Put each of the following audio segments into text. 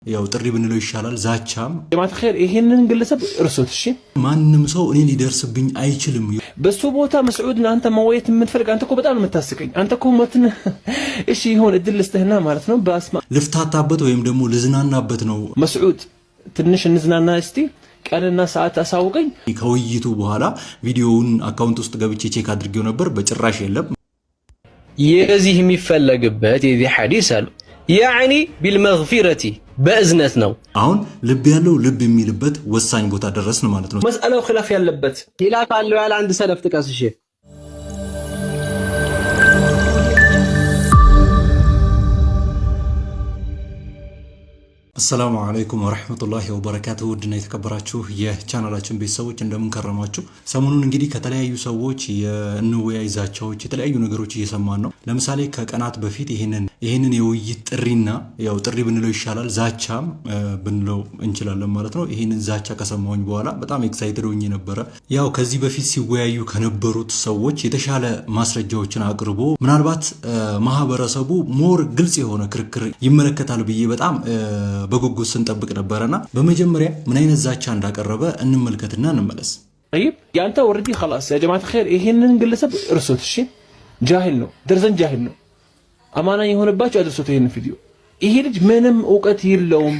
ያው ጥሪ ብንለው ይሻላል ዛቻም ጀማዓት ኸይር ይሄንን ግለሰብ እርሱት እሺ ማንንም ሰው እኔ ሊደርስብኝ አይችልም በሱ ቦታ መስዑድን አንተ መወየት የምትፈልግ አንተ እኮ በጣም የምታስቀኝ አንተ እኮ ሞትን እሺ ይሁን እድል ልስተህና ማለት ነው በአስማ ልፍታታበት ወይም ደግሞ ልዝናናበት ነው መስዑድ ትንሽ እንዝናና እስቲ ቀንና ሰዓት አሳውቀኝ ከውይይቱ በኋላ ቪዲዮውን አካውንት ውስጥ ገብቼ ቼክ አድርጌው ነበር በጭራሽ የለም የዚህ የሚፈለግበት የዚህ ሐዲስ አሉ ያኒ بالمغفرة በእዝነት ነው አሁን ልብ ያለው ልብ የሚልበት ወሳኝ ቦታ ደረስን ማለት ነው መስአላው ኺላፍ ያለበት ኺላፍ አለው ያለ አንድ ሰለፍ ጥቀስ እሺ السلام عليكم ورحمة الله وبركاته ودنا يتكبراتشو የቻናላችን ቤተሰቦች እንደምን ከረማችሁ ሰሞኑን እንግዲህ ከተለያዩ ሰዎች የንወያይ ዛቻዎች የተለያዩ ነገሮች እየሰማን ነው ለምሳሌ ከቀናት በፊት ይሄንን የውይይት ጥሪና ያው ጥሪ ብንለው ይሻላል ዛቻም ብንለው እንችላለን ማለት ነው ይሄንን ዛቻ ከሰማሁኝ በኋላ በጣም ኤክሳይትድ ሆኜ ነበር ያው ከዚህ በፊት ሲወያዩ ከነበሩት ሰዎች የተሻለ ማስረጃዎችን አቅርቦ ምናልባት ማህበረሰቡ ሞር ግልጽ የሆነ ክርክር ይመለከታል ብዬ በጣም በጉጉት ስንጠብቅ ነበርና በመጀመሪያ ምን አይነት ዛቻ እንዳቀረበ እንመልከትና እንመለስ طيب ያንተ ወርዲ خلاص يا جماعه الخير ይሄንን ግለሰብ እርሱት እሺ ጃሂል ነው ደርዘን ጃሂል ነው አማና የሆነባቸው አድርሱት ይሄን ቪዲዮ ይሄ ልጅ ምንም ዕውቀት የለውም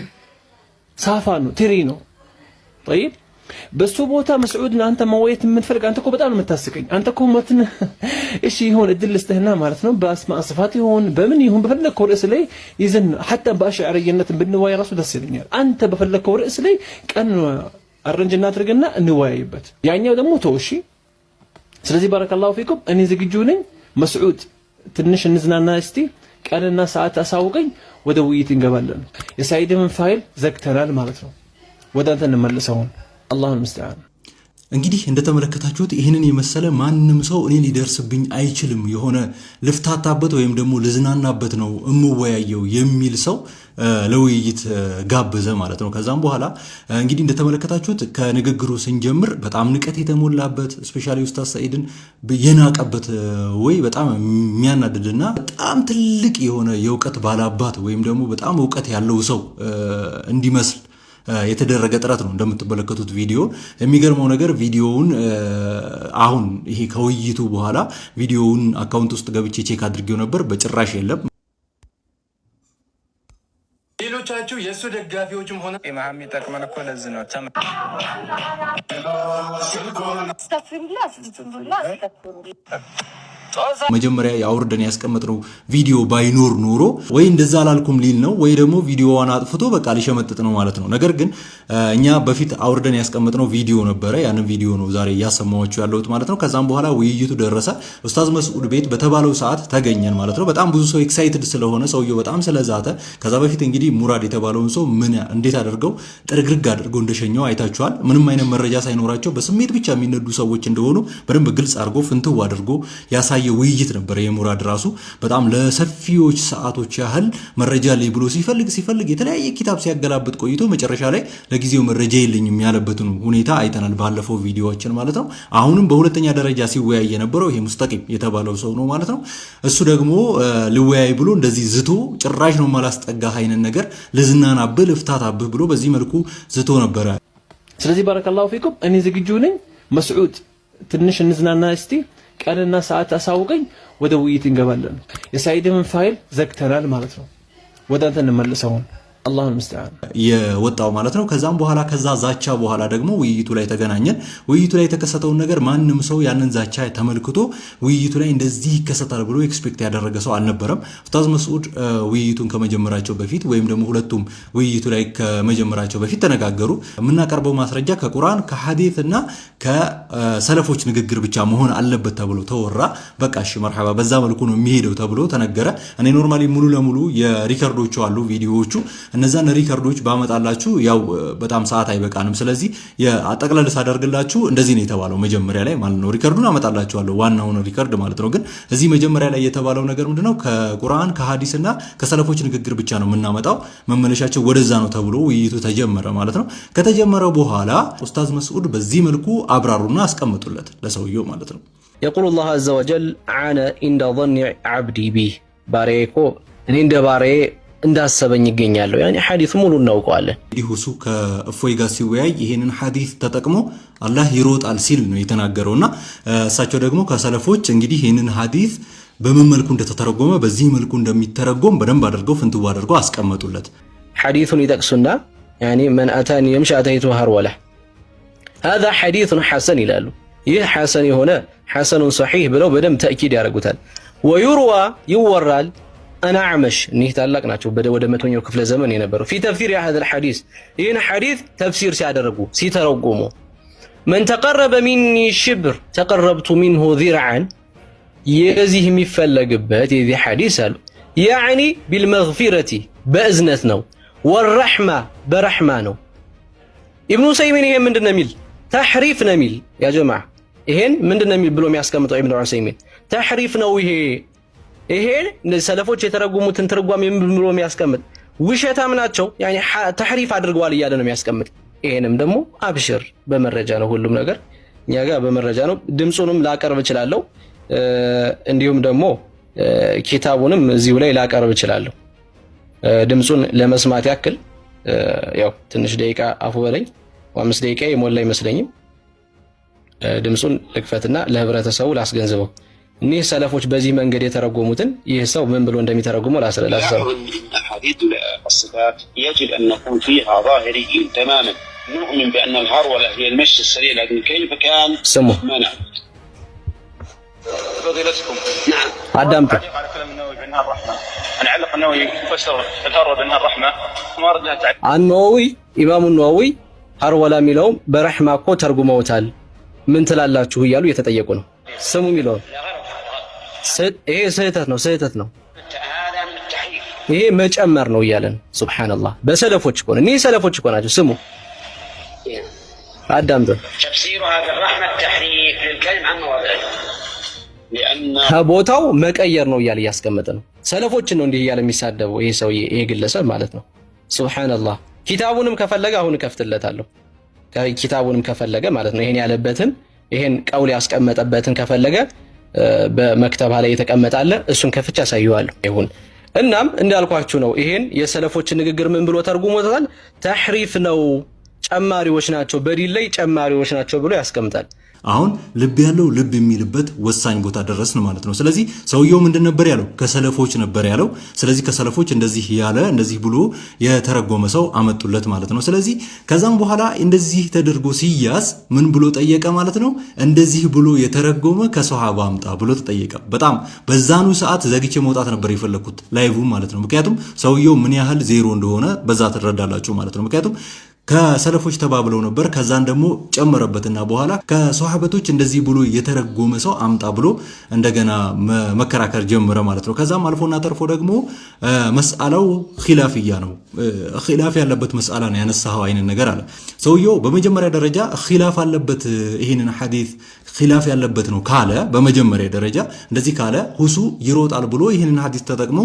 ሳፋ ነው ትሪ ነው طيب በሱ ቦታ መስዑድን አንተ መወየት የምትፈልግ አንተ እኮ በጣም የምታስቀኝ አንተ እኮ ሞትን እሺ ይሁን እድል ልስተህና ማለት ነው በአስማ صفات ይሁን በምን ይሁን በፈለከው ርዕስ ላይ ይዘን حتى በአሽዓሪነት ብንወያይ ራሱ ደስ ይለኛል አንተ በፈለከው ርዕስ ላይ ቀን አረንጅና አድርገና እንወያይበት ያኛው ደግሞ ተውሺ ስለዚህ ባረከላሁ ፊኩም እኔ ዝግጁ ነኝ መስዑድ ትንሽ እንዝናና እስቲ ቀንና ሰዓት አሳውቀኝ ወደ ውይይት እንገባለን የሳይድን ፋይል ዘግተናል ማለት ነው ወደ አንተ እንመለሰው الله المستعان እንግዲህ እንደተመለከታችሁት ይሄንን የመሰለ ማንንም ሰው እኔ ሊደርስብኝ አይችልም የሆነ ልፍታታበት ወይም ደግሞ ልዝናናበት ነው እምወያየው የሚል ሰው ለውይይት ጋበዘ ማለት ነው ከዛም በኋላ እንግዲህ እንደተመለከታችሁት ከንግግሩ ስንጀምር በጣም ንቀት የተሞላበት ስፔሻሊ ኡስታዝ ሰዒድን የናቀበት ወይ በጣም የሚያናድድና በጣም ትልቅ የሆነ የዕውቀት ባላባት ወይም ደግሞ በጣም ዕውቀት ያለው ሰው እንዲመስል የተደረገ ጥረት ነው እንደምትመለከቱት ቪዲዮ የሚገርመው ነገር ቪዲዮውን አሁን ይሄ ከውይይቱ በኋላ ቪዲዮውን አካውንት ውስጥ ገብቼ ቼክ አድርጌው ነበር በጭራሽ የለም ሌሎቻችሁ የሱ ደጋፊዎችም ሆነ ኢማም ይጠቅመን እኮ ለዚህ ነው መጀመሪያ ያውርደን ያስቀመጥነው ቪዲዮ ባይኖር ኖሮ ወይ እንደዛ አላልኩም ሊል ነው ወይ ደግሞ ቪዲዮዋን አጥፍቶ በቃ ሊሸመጥጥ ነው ማለት ነው ነገር ግን እኛ በፊት አውርደን ያስቀመጥነው ቪዲዮ ነበር ያንን ቪዲዮ ነው ዛሬ ያሰማዋችሁ ያለሁት ማለት ነው ከዛም በኋላ ውይይቱ ደረሰ ኡስታዝ መስዑድ ቤት በተባለው ሰዓት ተገኘን ማለት ነው በጣም ብዙ ሰው ኤክሳይትድ ስለሆነ ሰውየው በጣም ስለዛተ ከዛ በፊት እንግዲህ ሙራድ የተባለውን ሰው ምን እንዴት አድርገው ጥርግርግ አድርገው እንደሸኘው አይታችኋል ምንም አይነት መረጃ ሳይኖራቸው በስሜት ብቻ የሚነዱ ሰዎች እንደሆኑ በደንብ ግልጽ አድርጎ ፍንትው አድርጎ ያሳየ ውይይት ነበር የሙራድ ራሱ በጣም ለሰፊዎች ሰዓቶች ያህል መረጃ ላይ ብሎ ሲፈልግ የተለያየ ኪታብ ሲያገላብጥ ቆይቶ መጨረሻ ላይ ለጊዜው መረጃ የለኝም ያለበትን ሁኔታ አይተናል ባለፈው ቪዲዮአችን ማለት ነው አሁንም በሁለተኛ ደረጃ ሲወያይ የነበረው ይሄ ሙስጠቂም የተባለው ሰው ነው ማለት ነው እሱ ደግሞ ልወያይ ብሎ እንደዚህ ዝቶ ጭራሽ ነው ማላስጠጋ አይነን ነገር ለዝናናብህ ልፍታታብህ ብሎ በዚህ መልኩ ዝቶ ነበር ስለዚህ ባረከላሁ ፊኩም እኔ ዝግጁ ነኝ መስዑድ ትንሽ እንዝናና እስቲ ቀንና ሰዓት አሳውቀኝ ወደ ውይይት እንገባለን የሳይድን ፋይል ዘግተናል ማለት ነው ወደ አንተ እንመለሰው الله المستعان የወጣው ማለት ነው ከዛም በኋላ ከዛ ዛቻ በኋላ ደግሞ ውይይቱ ላይ ተገናኘን ውይይቱ ላይ የተከሰተው ነገር ማንንም ሰው ያንን ዛቻ ተመልክቶ ውይይቱ ላይ እንደዚህ ይከሰታል ብሎ ኤክስፔክት ያደረገ ሰው አልነበረም ኡስታዝ መስዑድ ውይይቱን ከመጀመራቸው በፊት ወይም ደግሞ ሁለቱም ውይይቱ ላይ ከመጀመራቸው በፊት ተነጋገሩ የምናቀርበው ማስረጃ ከቁርአን ከሐዲስና ከሰለፎች ንግግር ብቻ መሆን አለበት ተብሎ ተወራ በቃ እሺ መርሐባ በዛ መልኩ ነው የሚሄደው ተብሎ ተነገረ እኔ ኖርማሊ ሙሉ ለሙሉ የሪከርዶቹ አሉ ቪዲዮዎቹ እነዛን ሪከርዶች ባመጣላችሁ ያው በጣም ሰዓት አይበቃንም ስለዚህ ያጠቅለል ሳደርግላችሁ እንደዚህ ነው የተባለው መጀመሪያ ላይ ማለት ነው ሪከርዱን አመጣላችኋለሁ ዋናውን ሪከርድ ማለት ነው ግን እዚህ መጀመሪያ ላይ የተባለው ነገር ምንድነው ከቁርአን ከሐዲስና ከሰለፎች ንግግር ብቻ ነው የምናመጣው መመለሻቸው ወደዛ ነው ተብሎ ውይይቱ ተጀመረ ማለት ነው ከተጀመረ በኋላ ኡስታዝ መስዑድ በዚህ መልኩ አብራሩና አስቀምጡለት ለሰውየው ማለት ነው يقول الله عز وجل عن عند ظن عبدي بي ባሬኮ እኔ እንደ ባሬ እንዳሰበኝ ይገኛለሁ። ያኔ ሐዲስ ሙሉ እናውቀዋለን። እንግዲህ ሁሱ ከእፎይ ጋር ሲወያይ ይሄንን ሐዲስ ተጠቅሞ አላህ ይሮጣል ሲል ነው የተናገረውና እሳቸው ደግሞ ከሰለፎች እንግዲህ ይሄንን ሐዲስ በምን መልኩ እንደተተረጎመ በዚህ መልኩ እንደሚተረጎም በደንብ አድርገው ፍንትው አድርገው አስቀመጡለት። ሐዲሱን ይጠቅሱና ያኔ መን አታኒ የምሺ አተይቱ ሀርወላ هذا حديث حسن ይላሉ። ይህ ሐሰን የሆነ ሐሰኑን ሰሒህ ብለው በደንብ ተእኪድ ያደርጉታል። ወዩርዋ ይወራል አና አዕመሽ እኒህ ታላቅ ናቸው ወደ መቶኛው ክፍለ ዘመን የነበረው ፊ ተፍሲር هذا الحديث ይህን ሐዲስ ተፍሲር ሲያደርጉ ሲተረጉሙ من تقرب مني شبر تقربت منه ذراعا የዚህ የሚፈለግበት የዚህ ሐዲስ አሉ يعني بالمغفرة በእዝነት ነው ወረሕማ በረሕማ ነው። ኢብኑ ዑሰይሚን ይሄን ምንድነው የሚል ተሕሪፍ ነው የሚል ያ ጀማዓ ይሄን ምንድነው የሚል ብሎ የሚያስቀምጠው ኢብኑ ዑሰይሚን ተሕሪፍ ነው ይሄ እነዚህ ሰለፎች የተረጉሙትን ትርጓሜ ብሎ የሚያስቀምጥ ውሸታም ናቸው ያኒ ተሕሪፍ አድርገዋል እያለ ነው የሚያስቀምጥ። ይሄንም ደግሞ አብሽር በመረጃ ነው ሁሉም ነገር እኛ ጋር በመረጃ ነው። ድምጹንም ላቀርብ እችላለሁ እንዲሁም ደግሞ ኪታቡንም እዚሁ ላይ ላቀርብ እችላለሁ። ድምጹን ለመስማት ያክል ያው ትንሽ ደቂቃ አፉ በለኝ 5 ደቂቃ የሞላ አይመስለኝም። ድምጹን ልክፈትና ለህብረተሰቡ ላስገንዝበው። እኒህ ሰለፎች በዚህ መንገድ የተረጎሙትን ይህ ሰው ምን ብሎ እንደሚተረጉመው ላስረዳው። حديث الصفات يجب أن نكون فيها ظاهريين تماما نؤمن بأن الهرولة هي المشي السريع لكن كيف كان ما نعبد. فضيلتكم نعم عدمت على كلام النووي بأنها الرحمة. أنا علق النووي فسر الهرولة بأنها الرحمة وما رد لها تعليق. النووي إمام النووي هرولة ሚለውም በረሕማ እኮ ተርጉመውታል ምን ትላላችሁ እያሉ እየተጠየቁ ነው። ስሙ ሚለው ይሄ ስህተት ነው ይሄ መጨመር ነው እያለን ሱብሃንአላህ። በሰለፎች እኮ ነው እኒህ ሰለፎች እኮ ናቸው። ስሙ አዳምጡ። تفسير هذا الرحمة التحريف للكلم عن مواضعه لأن ከቦታው መቀየር ነው እያለ እያስቀመጠ ነው። ሰለፎችን ነው እንዲህ እያለ የሚሳደበው ይሄ ሰውዬ ይሄ ግለሰብ ማለት ነው። ሱብሃንአላህ። ኪታቡንም ከፈለገ አሁን እከፍትለታለሁ። ኪታቡንም ከፈለገ ማለት ነው ይሄን ያለበትን ይሄን ቀውል ያስቀመጠበትን ከፈለገ በመክተባ ላይ የተቀመጠ አለ እሱን ከፍቻ አሳየዋለሁ። ይሁን እናም እንዳልኳችሁ ነው ይሄን የሰለፎች ንግግር ምን ብሎ ተርጉሞታል? ተሕሪፍ ነው ጨማሪዎች ናቸው በዲል ላይ ጨማሪዎች ናቸው ብሎ ያስቀምጣል። አሁን ልብ ያለው ልብ የሚልበት ወሳኝ ቦታ ደረስን ማለት ነው። ስለዚህ ሰውየው ምንድን ነበር ያለው? ከሰለፎች ነበር ያለው። ስለዚህ ከሰለፎች እንደዚህ ያለ እንደዚህ ብሎ የተረጎመ ሰው አመጡለት ማለት ነው። ስለዚህ ከዛም በኋላ እንደዚህ ተደርጎ ሲያዝ ምን ብሎ ጠየቀ ማለት ነው? እንደዚህ ብሎ የተረጎመ ከሰሃባ አምጣ ብሎ ተጠየቀ። በጣም በዛኑ ሰዓት ዘግቼ መውጣት ነበር የፈለኩት ላይቭ ማለት ነው። ምክንያቱም ሰውየው ምን ያህል ዜሮ እንደሆነ በዛ ትረዳላችሁ ማለት ነው። ምክንያቱም ከሰለፎች ተባብለው ነበር ከዛን ደግሞ ጨመረበትና በኋላ ከሷሃበቶች እንደዚህ ብሎ የተረጎመ ሰው አምጣ ብሎ እንደገና መከራከር ጀመረ ማለት ነው። ከዛም አልፎና ተርፎ ደግሞ መስአላው ኺላፍያ ነው ኺላፍ ያለበት መስአላ ነው ያነሳው አይነት ነገር አለ። ሰውየው በመጀመሪያ ደረጃ ኺላፍ አለበት ይሄንን ሐዲስ ኺላፍ ያለበት ነው ካለ በመጀመሪያ ደረጃ እንደዚህ ካለ ሁሱ ይሮጣል ብሎ ይሄንን ሐዲስ ተጠቅሞ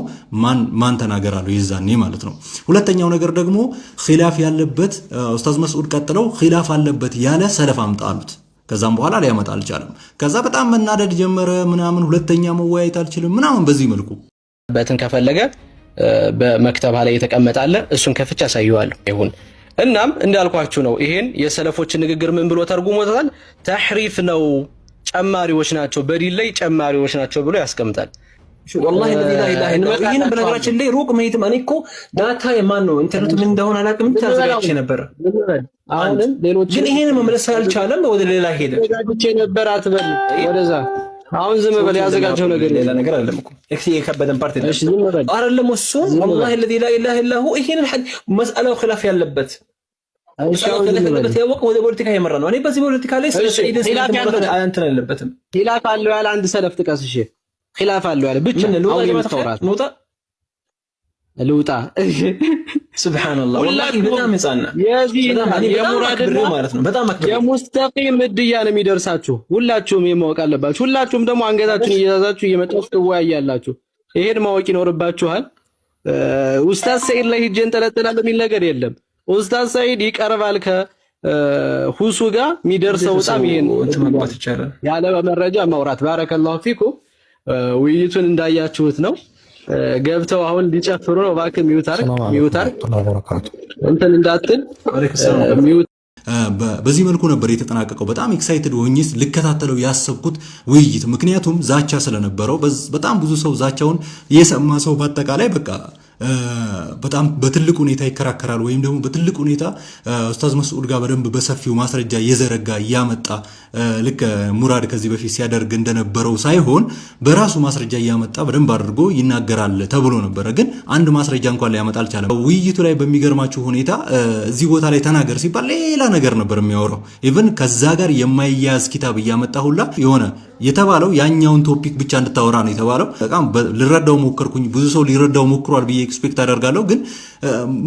ማን ተናገራሉ ይዛኔ ማለት ነው። ሁለተኛው ነገር ደግሞ ኺላፍ ያለበት ኡስታዝ መስዑድ ቀጥለው ኺላፍ አለበት ያለ ሰለፍ አምጣሉት። ከዛም በኋላ ሊያመጣ አልቻለም። ከዛ በጣም መናደድ ጀመረ ምናምን ሁለተኛ መወያየት አልችልም ምናምን በዚህ መልኩ በትን ከፈለገ በመክተባ ላይ የተቀመጠ አለ እሱን ከፍቻ አሳየዋለሁ። ይሁን እናም እንዳልኳችሁ ነው ይሄን የሰለፎች ንግግር ምን ብሎ ተርጉሞታል? ተሕሪፍ ነው ጨማሪዎች ናቸው በዲል ላይ ጨማሪዎች ናቸው ብሎ ያስቀምጣል። والله الذي لا اله الا هو ይሄን በነገራችን ላይ ሩቅ መይትም እኔ እኮ ዳታ የማን ነው ኢንተርኔት ምን እንደሆነ አላውቅም ተዘጋጅቼ ነበር። አሁንም ሌሎች ግን ይሄን መመለስ አልቻለም ወደ ሌላ ሄደ። ተዘጋጅቼ ነበር አትበል ወደዛ አሁን ዝም በል ያዘጋጀው ነገር ሌላ ነገር አይደለም እኮ እክሲ የከበደን ፓርቲ ነው። አይደለም እሱ والله الذي لا اله الا هو ይሄን መስአላው ኺላፍ ያለበት ያወቀ ወደ ፖለቲካ የመራ ነው። እኔ በዚህ ፖለቲካ ላይ ስለሰይድ ኺላፍ ያለበትም ኺላፍ አለው ያለ አንድ ሰለፍ ጥቀስ። እሺ ኺላፍ አለው ያለ ብቻ ልውጣ ሱብሃንአላህ ወላሂ በጣም ይጻና የሙራድ ማለት ነው። በጣም አክብር የሙስተቂም እድያ ነው የሚደርሳችሁ። ሁላችሁም የማወቅ አለባችሁ። ሁላችሁም ደግሞ አንገታችሁን እየያዛችሁ እየመጣችሁ ትወያያላችሁ። ይሄን ማወቅ ይኖርባችኋል። ኡስታዝ ሰይድ ላይ ሂጅ እንጠለጠላለሁ የሚል ነገር የለም። ኡስታዝ ሰይድ ይቀርባል ከሁሱ ጋር የሚደርሰው በጣም ይሄን ተመጣጣ ይቻላል ያለ መረጃ ማውራት። ባረከላሁ ፊኩም ውይይቱን እንዳያችሁት ነው። ገብተው አሁን ሊጨፍሩ ነው። እባክህ ሚውት አድርግ እንትን እንዳትል ሚውት። በዚህ መልኩ ነበር የተጠናቀቀው። በጣም ኤክሳይትድ ሆኜ ልከታተለው ያሰብኩት ውይይት፣ ምክንያቱም ዛቻ ስለነበረው በጣም ብዙ ሰው ዛቻውን የሰማ ሰው በአጠቃላይ በቃ በጣም በትልቅ ሁኔታ ይከራከራል ወይም ደግሞ በትልቅ ሁኔታ ኡስታዝ መስዑድ ጋር በደንብ በሰፊው ማስረጃ እየዘረጋ እያመጣ ልክ ሙራድ ከዚህ በፊት ሲያደርግ እንደነበረው ሳይሆን በራሱ ማስረጃ እያመጣ በደንብ አድርጎ ይናገራል ተብሎ ነበረ። ግን አንድ ማስረጃ እንኳን ሊያመጣ አልቻለም። ውይይቱ ላይ በሚገርማችሁ ሁኔታ እዚህ ቦታ ላይ ተናገር ሲባል ሌላ ነገር ነበር የሚያወራው። ኢቭን ከዛ ጋር የማይያዝ ኪታብ እያመጣ ሁላ የሆነ የተባለው ያኛውን ቶፒክ ብቻ እንድታወራ ነው የተባለው። በጣም ልረዳው ሞከርኩኝ። ብዙ ሰው ሊረዳው ሞክሯል ብዬ ኤክስፔክት አደርጋለሁ። ግን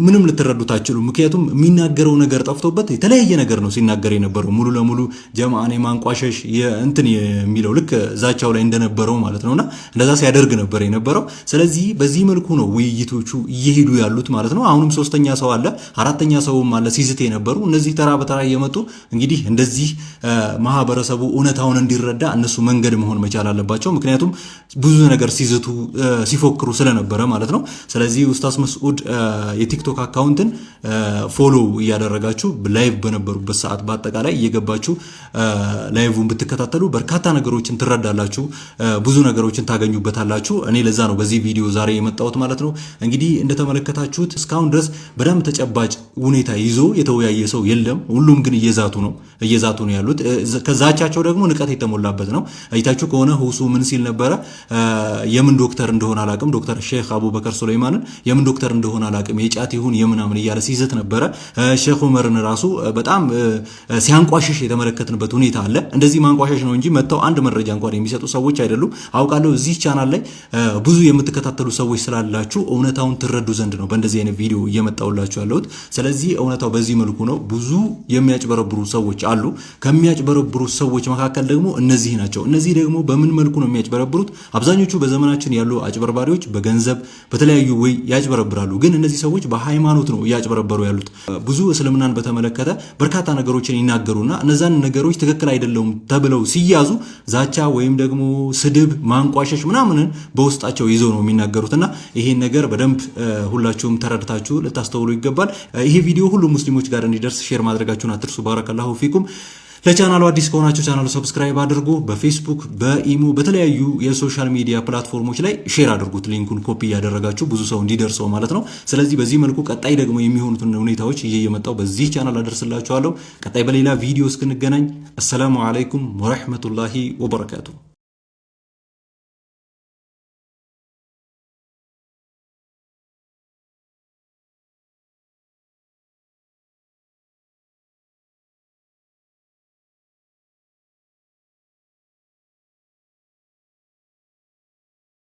ምንም ልትረዱት አትችሉም። ምክንያቱም የሚናገረው ነገር ጠፍቶበት የተለያየ ነገር ነው ሲናገር የነበረው። ሙሉ ለሙሉ ጀማዓን ማንቋሸሽ እንትን የሚለው ልክ ዛቻው ላይ እንደነበረው ማለት ነውና እንደዛ ሲያደርግ ነበር የነበረው። ስለዚህ በዚህ መልኩ ነው ውይይቶቹ እየሄዱ ያሉት ማለት ነው። አሁንም ሶስተኛ ሰው አለ፣ አራተኛ ሰውም አለ ሲዝት የነበሩ። እነዚህ ተራ በተራ እየመጡ እንግዲህ እንደዚህ ማህበረሰቡ እውነታውን እንዲረዳ እነሱ መንገድ መሆን መቻል አለባቸው። ምክንያቱም ብዙ ነገር ሲዝቱ ሲፎክሩ ስለነበረ ማለት ነው። ስለዚህ ኡስታዝ መስዑድ የቲክቶክ አካውንትን ፎሎ እያደረጋችሁ ላይቭ በነበሩበት ሰዓት በአጠቃላይ እየገባችሁ ላይቭን ብትከታተሉ በርካታ ነገሮችን ትረዳላችሁ፣ ብዙ ነገሮችን ታገኙበታላችሁ። እኔ ለዛ ነው በዚህ ቪዲዮ ዛሬ የመጣሁት ማለት ነው። እንግዲህ እንደተመለከታችሁት እስካሁን ድረስ በደንብ ተጨባጭ ሁኔታ ይዞ የተወያየ ሰው የለም። ሁሉም ግን እየዛቱ ነው ያሉት። ከዛቻቸው ደግሞ ንቀት የተሞላበት ነው። አይታችሁ ከሆነ ሁሱ ምን ሲል ነበረ? የምን ዶክተር እንደሆነ አላቅም፣ ዶክተር ሼክ አቡበከር ሱለይማንን የምን ዶክተር እንደሆነ አላቅም፣ የጫት ይሁን የምናምን እያለ ሲይዘት ነበረ። ሼክ ዑመርን ራሱ በጣም ሲያንቋሽሽ የተመለከትንበት ሁኔታ አለ። እንደዚህ ማንቋሸሽ ነው እንጂ መተው አንድ መረጃ እንኳን የሚሰጡ ሰዎች አይደሉም። አውቃለሁ እዚህ ቻናል ላይ ብዙ የምትከታተሉ ሰዎች ስላላችሁ እውነታውን ትረዱ ዘንድ ነው በእንደዚህ አይነት ቪዲዮ እየመጣሁላችሁ ያለሁት። ስለዚህ እውነታው በዚህ መልኩ ነው። ብዙ የሚያጭበረብሩ ሰዎች አሉ። ከሚያጭበረብሩ ሰዎች መካከል ደግሞ እነዚህ ናቸው። እነዚህ ደግሞ በምን መልኩ ነው የሚያጭበረብሩት? አብዛኞቹ በዘመናችን ያሉ አጭበርባሪዎች በገንዘብ በተለያዩ ወይ ያጭበረብራሉ። ግን እነዚህ ሰዎች በሃይማኖት ነው እያጭበረበሩ ያሉት። ብዙ እስልምናን በተመለከተ በርካታ ነገሮችን ይናገሩና እነዛን ነገሮች ትክክል አይደለም ተብለው ሲያዙ ዛቻ ወይም ደግሞ ስድብ፣ ማንቋሸሽ ምናምንን በውስጣቸው ይዘው ነው የሚናገሩትና ይሄን ነገር በደንብ ሁላችሁም ተረድታችሁ ልታስተውሉ ይገባል። ይሄ ቪዲዮ ሁሉም ሙስሊሞች ጋር እንዲደርስ ሼር ማድረጋችሁን አትርሱ። ባረከላሁ ፊኩም። ለቻናሉ አዲስ ከሆናችሁ ቻናሉ ሰብስክራይብ አድርጉ። በፌስቡክ፣ በኢሞ፣ በተለያዩ የሶሻል ሚዲያ ፕላትፎርሞች ላይ ሼር አድርጉት። ሊንኩን ኮፒ ያደረጋችሁ ብዙ ሰው እንዲደርሰው ማለት ነው። ስለዚህ በዚህ መልኩ ቀጣይ ደግሞ የሚሆኑትን ሁኔታዎች እየመጣው በዚህ ቻናል አደርስላችኋለሁ። ቀጣይ በሌላ ቪዲዮ እስክንገናኝ አሰላሙ አለይኩም ወራህመቱላሂ ወበረካቱ።